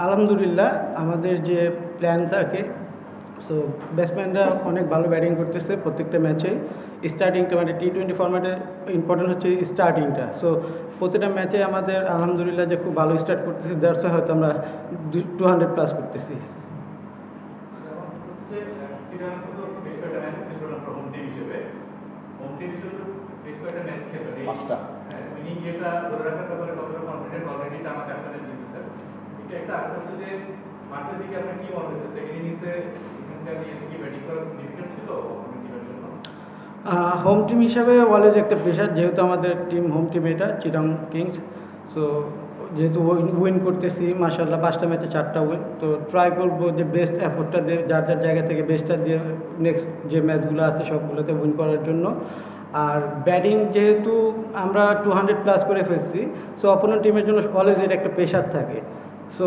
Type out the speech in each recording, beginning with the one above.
আলহামদুলিল্লাহ আমাদের যে প্ল্যান থাকে, সো ব্যাটসম্যানরা অনেক ভালো ব্যাটিং করতেছে প্রত্যেকটা ম্যাচে। স্টার্টিংটা মানে T20 ফরম্যাটে ইম্পর্টেন্ট হচ্ছে স্টার্টিংটা। সো প্রতিটা ম্যাচে আমাদের আলহামদুলিল্লাহ যে খুব ভালো স্টার্ট করতেছি, দ্যাটস হয়তো আমরা 200 প্লাস করতেছি। হোম টিম হিসাবে অলওয়েজ একটা প্রেশার, যেহেতু আমাদের টিম হোম টিম এটা চিটাং কিংস। সো যেহেতু উইন করতেছি মাশাআল্লাহ 5টা ম্যাচে 4টা উইন, তো ট্রাই করবো যে বেস্ট এফোর্টটা দিয়ে যার যার জায়গা থেকে বেস্টটা দিয়ে নেক্সট যে ম্যাচগুলো আছে সবগুলোতে উইন করার জন্য। আর ব্যাটিং যেহেতু আমরা 200 প্লাস করে ফেলছি, সো অপোনেন্ট টিমের জন্য অলওয়েজ এটা একটা প্রেশার থাকে। সো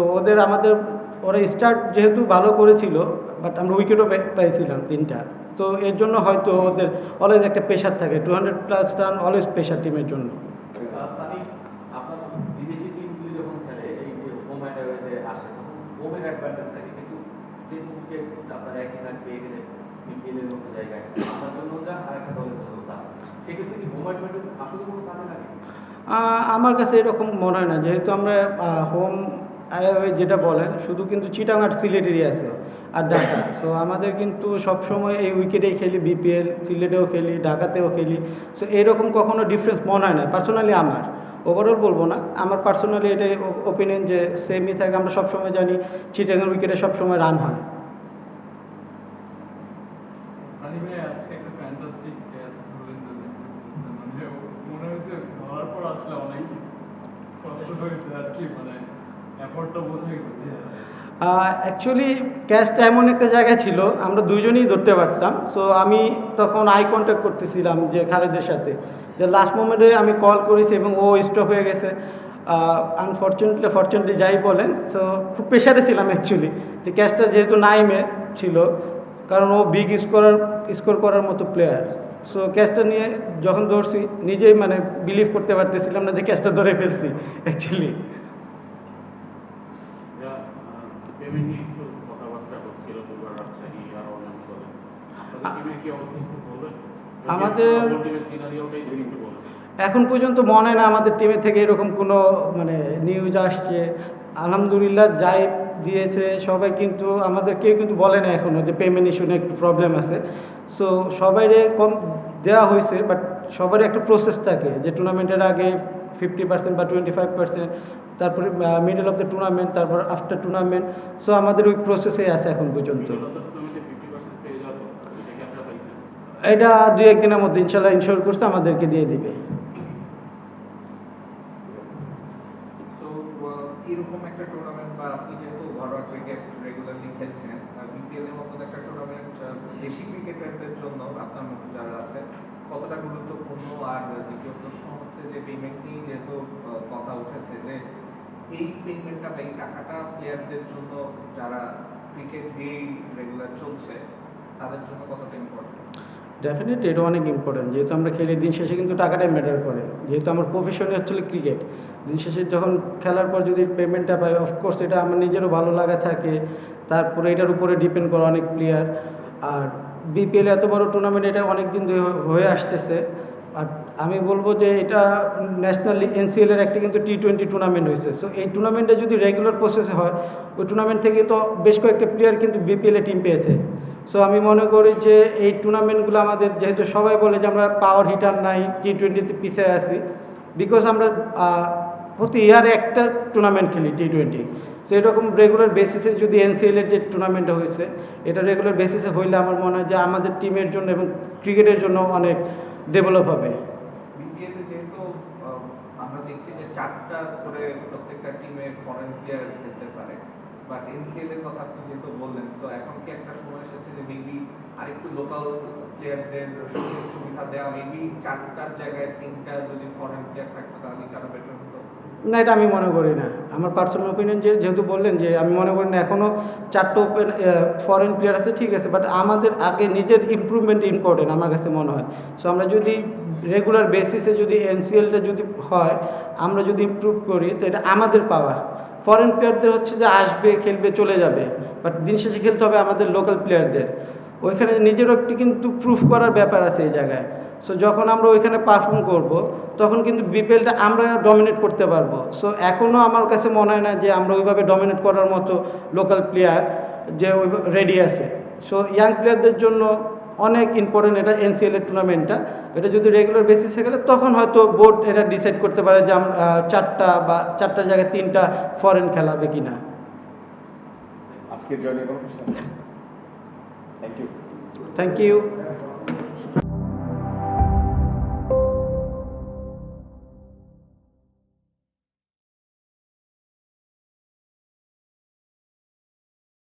ওরা স্টার্ট যেহেতু ভালো করেছিল, বাট আমরা উইকেটও পাইছিলাম 3টা। তো এর জন্য হয়তো ওদের অলওয়েজ একটা প্রেশার থাকে, 200 প্লাস রান অলওয়েজ প্রেশার টিমের জন্য। আমার কাছে এরকম মনে হয় না, যেহেতু আমরা হোম যেটা বলেন শুধু কিন্তু চিটাং আর সিলেটেরই আছে আর ঢাকা। সো আমাদের কিন্তু সবসময় এই উইকেটেই খেলি, বিপিএল সিলেটেও খেলি, ঢাকাতেও খেলি। সো এরকম কখনো ডিফারেন্স মনে হয় না পার্সোনালি আমার। ওভারঅল বলবো না, আমার পার্সোনালি এটাই ওপিনিয়ন যে সেমই থাকে। আমরা সবসময় জানি চিটাংয়ের উইকেটে সবসময় রান হয়। অ্যাকচুয়ালি ক্যাচটা এমন একটা জায়গায় ছিল আমরা দুজনেই ধরতে পারতাম। সো আমি তখন আই কন্ট্যাক্ট করতেছিলাম যে খালেদের সাথে, যে লাস্ট মোমেন্টে আমি কল করেছি এবং ও স্টপ হয়ে গেছে। ফরচুনেটলি যাই বলেন, সো খুব প্রেশারে ছিলাম অ্যাকচুয়ালি, যে ক্যাচটা যেহেতু নাইমে ছিল, কারণ ও বিগ স্কোর করার মতো প্লেয়ার। সো ক্যাচটা নিয়ে যখন ধরছি নিজেই মানে বিলিভ করতে পারতেছিলাম না যে ক্যাচটা ধরে ফেলছি অ্যাকচুয়ালি। আমাদের এখন পর্যন্ত মনে হয় না আমাদের টিমের থেকে এরকম কোনো মানে নিউজ আসছে। আলহামদুলিল্লাহ যাই দিয়েছে সবাই, কিন্তু আমাদের কেউ কিন্তু বলে না এখনও যে পেমেন্ট ইস্যু নিয়ে একটু প্রবলেম আছে। সো সবাইরে কম দেওয়া হয়েছে, বাট সবারই একটা প্রসেস থাকে যে টুর্নামেন্টের আগে 50% বা 25%, তারপরে মিডল অফ দ্য টুর্নামেন্ট, তারপর আফটার টুর্নামেন্ট। সো আমাদের ওই প্রসেসেই আছে এখন পর্যন্ত। এটা 2-1 দিনের মধ্যে ইনশাল্লাহ ইনশোর করছে আমাদেরকে দিয়ে দিবে। এরকম একটা টুর্নামেন্ট বা আপনি যেহেতু ঘরোয়া ক্রিকেট রেগুলারলি খেলছেন, বিপিএল এর মতো একটা টুর্নামেন্ট দেশি ক্রিকেটারদের জন্য আপনার মতো যারা আছে কতটা গুরুত্বপূর্ণ? আর দ্বিতীয় প্রশ্ন হচ্ছে যে পেমেন্ট নিয়ে যেহেতু কথা উঠেছে, যে এই পেমেন্টটা বা এই টাকাটা প্লেয়ারদের জন্য যারা ক্রিকেট দিয়েই রেগুলার চলছে তাদের জন্য কতটা ইম্পর্টেন্ট? ডেফিনেটলি এটা অনেক ইম্পর্টেন্ট, যেহেতু আমরা খেলি দিন শেষে কিন্তু টাকাটাই ম্যাটার করে। যেহেতু আমার প্রফেশনই হচ্ছিল ক্রিকেট, দিন শেষে যখন খেলার পর যদি পেমেন্টটা পাই, অফকোর্স এটা আমার নিজেরও ভালো লাগা থাকে। তারপরে এটার উপরে ডিপেন্ড করে অনেক প্লেয়ার। আর বিপিএল এত বড় টুর্নামেন্ট, এটা অনেক দিন ধরে হয়ে আসতেছে। আর আমি বলবো যে এটা ন্যাশনাল এনসিএলের একটা কিন্তু T20 টুর্নামেন্ট হয়েছে। সো এই টুর্নামেন্টে যদি রেগুলার প্রসেসে হয়, ওই টুর্নামেন্ট থেকে তো বেশ কয়েকটা প্লেয়ার কিন্তু বিপিএলে টিম পেয়েছে। সো আমি মনে করি যে এই টুর্নামেন্টগুলো আমাদের, যেহেতু সবাই বলে যে আমরা পাওয়ার হিটার নাই, T20তে পিছিয়ে আছি, বিকজ আমরা প্রতি ইয়ারে একটা টুর্নামেন্ট খেলি T20। সো এরকম রেগুলার বেসিসে যদি এনসিএলের যে টুর্নামেন্টটা হয়েছে, এটা রেগুলার বেসিসে হইলে আমার মনে হয় যে আমাদের টিমের জন্য এবং ক্রিকেটের জন্য অনেক ডেভেলপ হবে। বিপিএলে যেহেতু আমরা দেখছি যে 4টা করে প্রত্যেকটা টিমের ফরেন প্লেয়ার খেলতে পারে, বাট এনসিএল এর কথা আপনি যেহেতু বললেন, তো এখন কি একটা সময় এসেছে যে মেবি আরেকটু লোকাল প্লেয়ারদের সুযোগ সুবিধা দেওয়া, মেবি 4টার জায়গায় 3টা যদি ফরেন প্লেয়ার থাকতো তাহলে কি আরো বেটার হতো? না, এটা আমি মনে করি না। আমার পার্সোনাল ওপিনিয়ন যেহেতু বললেন যে আমি মনে করি না এখনও 4টা ওপেন ফরেন প্লেয়ার আছে, ঠিক আছে, বাট আমাদের আগে নিজের ইমপ্রুভমেন্ট ইম্পর্টেন্ট আমার কাছে মনে হয়। সো আমরা যদি রেগুলার বেসিসে যদি এনসিএলটা যদি হয়, আমরা যদি ইমপ্রুভ করি, তো এটা আমাদের পাওয়া। ফরেন প্লেয়ারদের হচ্ছে যে আসবে, খেলবে, চলে যাবে, বাট দিন শেষে খেলতে হবে আমাদের লোকাল প্লেয়ারদের। ওইখানে নিজেরও একটি কিন্তু প্রুফ করার ব্যাপার আছে এই জায়গায়। সো যখন আমরা ওইখানে পারফর্ম করব, তখন কিন্তু বিপিএলটা আমরা ডমিনেট করতে পারবো। সো এখনও আমার কাছে মনে হয় না যে আমরা ওইভাবে ডমিনেট করার মতো লোকাল প্লেয়ার যে ওই রেডি আছে। সো ইয়াং প্লেয়ারদের জন্য অনেক ইম্পর্টেন্ট এটা এনসিএলের টুর্নামেন্টটা। এটা যদি রেগুলার বেসিসে গেলে তখন হয়তো বোর্ড এটা ডিসাইড করতে পারে যে আমরা 4টা বা 4টার জায়গায় 3টা ফরেন খেলাবে কিনা। আজকের join thank you. Thank you.